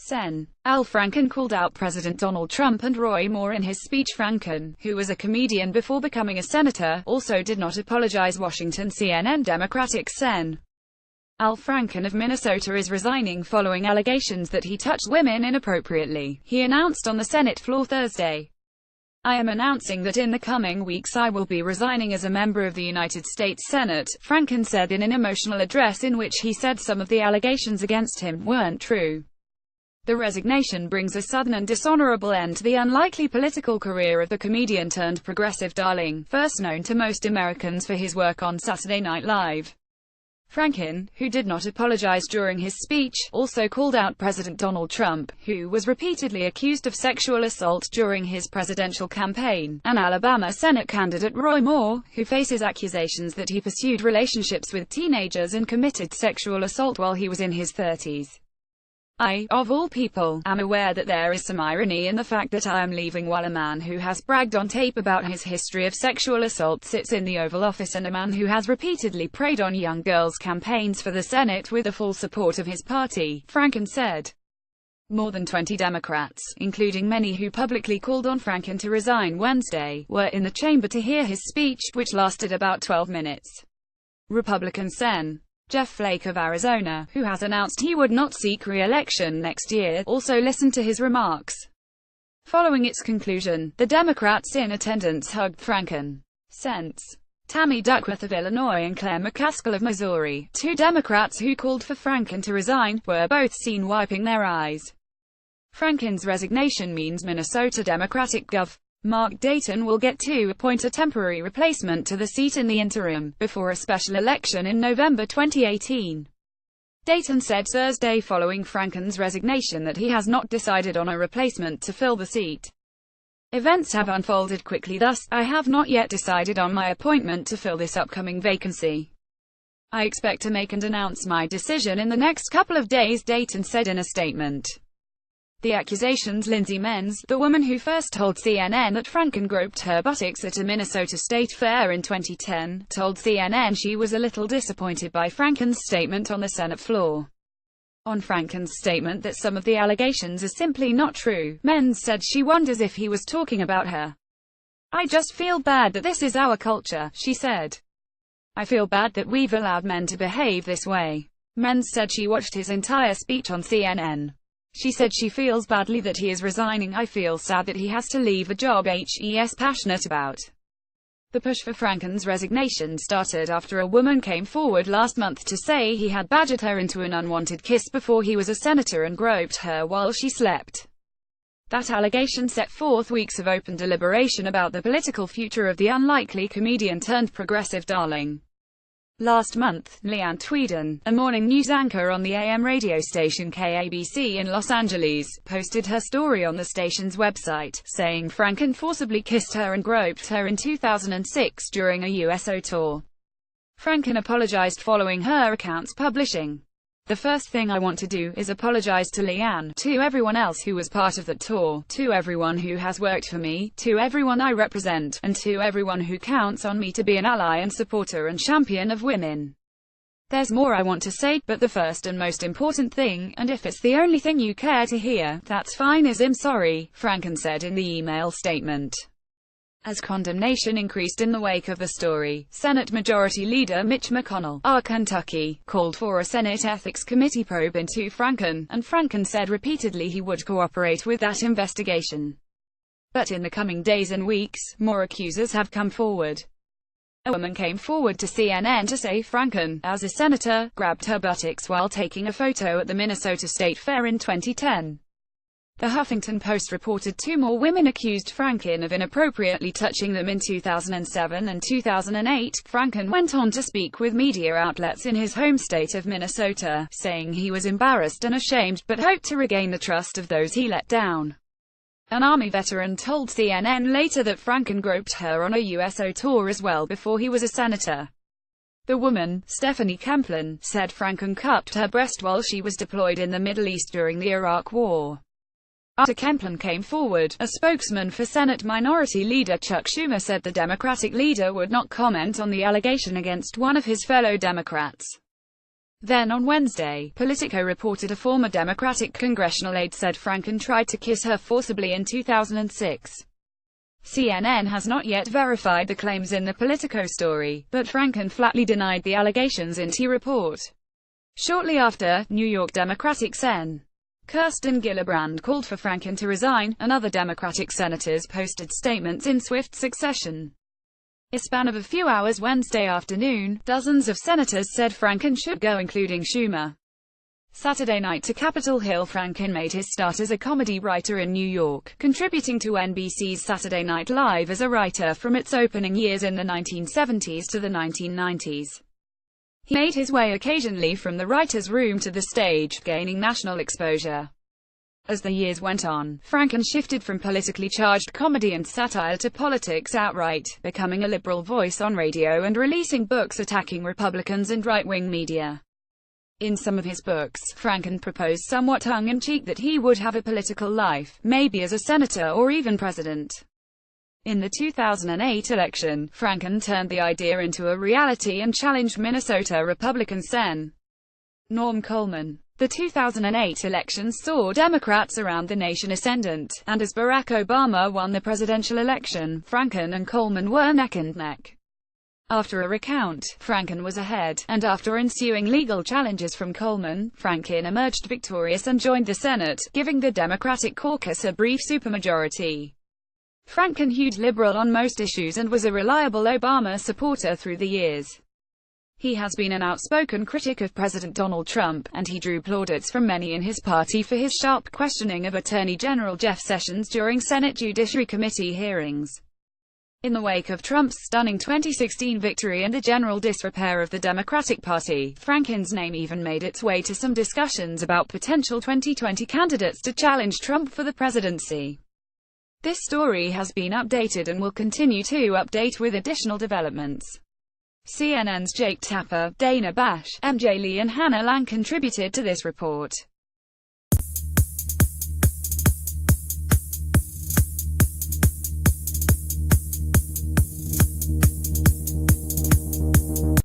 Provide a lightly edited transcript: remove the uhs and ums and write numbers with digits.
Sen. Al Franken called out President Donald Trump and Roy Moore in his speech. Franken, who was a comedian before becoming a senator, also did not apologize. Washington. CNN. Democratic Sen. Al Franken of Minnesota is resigning following allegations that he touched women inappropriately. He announced on the Senate floor Thursday, "I am announcing that in the coming weeks I will be resigning as a member of the United States Senate," Franken said in an emotional address in which he said some of the allegations against him weren't true. The resignation brings a sudden and dishonorable end to the unlikely political career of the comedian-turned-progressive darling, first known to most Americans for his work on Saturday Night Live. Franken, who did not apologize during his speech, also called out President Donald Trump, who was repeatedly accused of sexual assault during his presidential campaign, and Alabama Senate candidate Roy Moore, who faces accusations that he pursued relationships with teenagers and committed sexual assault while he was in his 30s. "I, of all people, am aware that there is some irony in the fact that I am leaving while a man who has bragged on tape about his history of sexual assault sits in the Oval Office and a man who has repeatedly preyed on young girls' campaigns for the Senate with the full support of his party," Franken said. More than 20 Democrats, including many who publicly called on Franken to resign Wednesday, were in the chamber to hear his speech, which lasted about 12 minutes. Republican Sen. Jeff Flake of Arizona, who has announced he would not seek re-election next year, also listened to his remarks. Following its conclusion, the Democrats in attendance hugged Franken. Sens. Tammy Duckworth of Illinois and Claire McCaskill of Missouri, two Democrats who called for Franken to resign, were both seen wiping their eyes. Franken's resignation means Minnesota Democratic Gov. Mark Dayton will get to appoint a temporary replacement to the seat in the interim, before a special election in November 2018. Dayton said Thursday following Franken's resignation that he has not decided on a replacement to fill the seat. "Events have unfolded quickly, thus, I have not yet decided on my appointment to fill this upcoming vacancy. I expect to make and announce my decision in the next couple of days," Dayton said in a statement. The accusations. Lindsay Menz, the woman who first told CNN that Franken groped her buttocks at a Minnesota state fair in 2010, told CNN she was a little disappointed by Franken's statement on the Senate floor. On Franken's statement that some of the allegations are simply not true, Menz said she wonders if he was talking about her. "I just feel bad that this is our culture," she said. "I feel bad that we've allowed men to behave this way." Menz said she watched his entire speech on CNN. She said she feels badly that he is resigning. "I feel sad that he has to leave a job he's passionate about." The push for Franken's resignation started after a woman came forward last month to say he had badgered her into an unwanted kiss before he was a senator and groped her while she slept. That allegation set forth weeks of open deliberation about the political future of the unlikely comedian-turned-progressive darling. Last month, Leanne Tweeden, a morning news anchor on the AM radio station KABC in Los Angeles, posted her story on the station's website, saying Franken forcibly kissed her and groped her in 2006 during a USO tour. Franken apologized following her account's publishing. "The first thing I want to do is apologize to Leanne, to everyone else who was part of that tour, to everyone who has worked for me, to everyone I represent, and to everyone who counts on me to be an ally and supporter and champion of women. There's more I want to say, but the first and most important thing, and if it's the only thing you care to hear, that's fine, is I'm sorry," Franken said in the email statement. As condemnation increased in the wake of the story, Senate Majority Leader Mitch McConnell, of Kentucky, called for a Senate Ethics Committee probe into Franken, and Franken said repeatedly he would cooperate with that investigation. But in the coming days and weeks, more accusers have come forward. A woman came forward to CNN to say Franken, as a senator, grabbed her buttocks while taking a photo at the Minnesota State Fair in 2010. The Huffington Post reported two more women accused Franken of inappropriately touching them in 2007 and 2008. Franken went on to speak with media outlets in his home state of Minnesota, saying he was embarrassed and ashamed, but hoped to regain the trust of those he let down. An Army veteran told CNN later that Franken groped her on a USO tour as well before he was a senator. The woman, Stephanie Kemplin, said Franken cupped her breast while she was deployed in the Middle East during the Iraq War. After Kemplin came forward, a spokesman for Senate Minority Leader Chuck Schumer said the Democratic leader would not comment on the allegation against one of his fellow Democrats. Then on Wednesday, Politico reported a former Democratic congressional aide said Franken tried to kiss her forcibly in 2006. CNN has not yet verified the claims in the Politico story, but Franken flatly denied the allegations in T report. Shortly after, New York Democratic Sen. Kirsten Gillibrand called for Franken to resign, and other Democratic senators posted statements in swift succession. In a span of a few hours Wednesday afternoon, dozens of senators said Franken should go, including Schumer. Saturday night to Capitol Hill. Franken made his start as a comedy writer in New York, contributing to NBC's Saturday Night Live as a writer from its opening years in the 1970s to the 1990s. He made his way occasionally from the writer's room to the stage, gaining national exposure. As the years went on, Franken shifted from politically charged comedy and satire to politics outright, becoming a liberal voice on radio and releasing books attacking Republicans and right-wing media. In some of his books, Franken proposed somewhat tongue-in-cheek that he would have a political life, maybe as a senator or even president. In the 2008 election, Franken turned the idea into a reality and challenged Minnesota Republican Sen. Norm Coleman. The 2008 election saw Democrats around the nation ascendant, and as Barack Obama won the presidential election, Franken and Coleman were neck and neck. After a recount, Franken was ahead, and after ensuing legal challenges from Coleman, Franken emerged victorious and joined the Senate, giving the Democratic caucus a brief supermajority. Franken hewed liberal on most issues and was a reliable Obama supporter through the years. He has been an outspoken critic of President Donald Trump, and he drew plaudits from many in his party for his sharp questioning of Attorney General Jeff Sessions during Senate Judiciary Committee hearings. In the wake of Trump's stunning 2016 victory and the general disrepair of the Democratic Party, Franken's name even made its way to some discussions about potential 2020 candidates to challenge Trump for the presidency. This story has been updated and will continue to update with additional developments. CNN's Jake Tapper, Dana Bash, MJ Lee and Hannah Lang contributed to this report.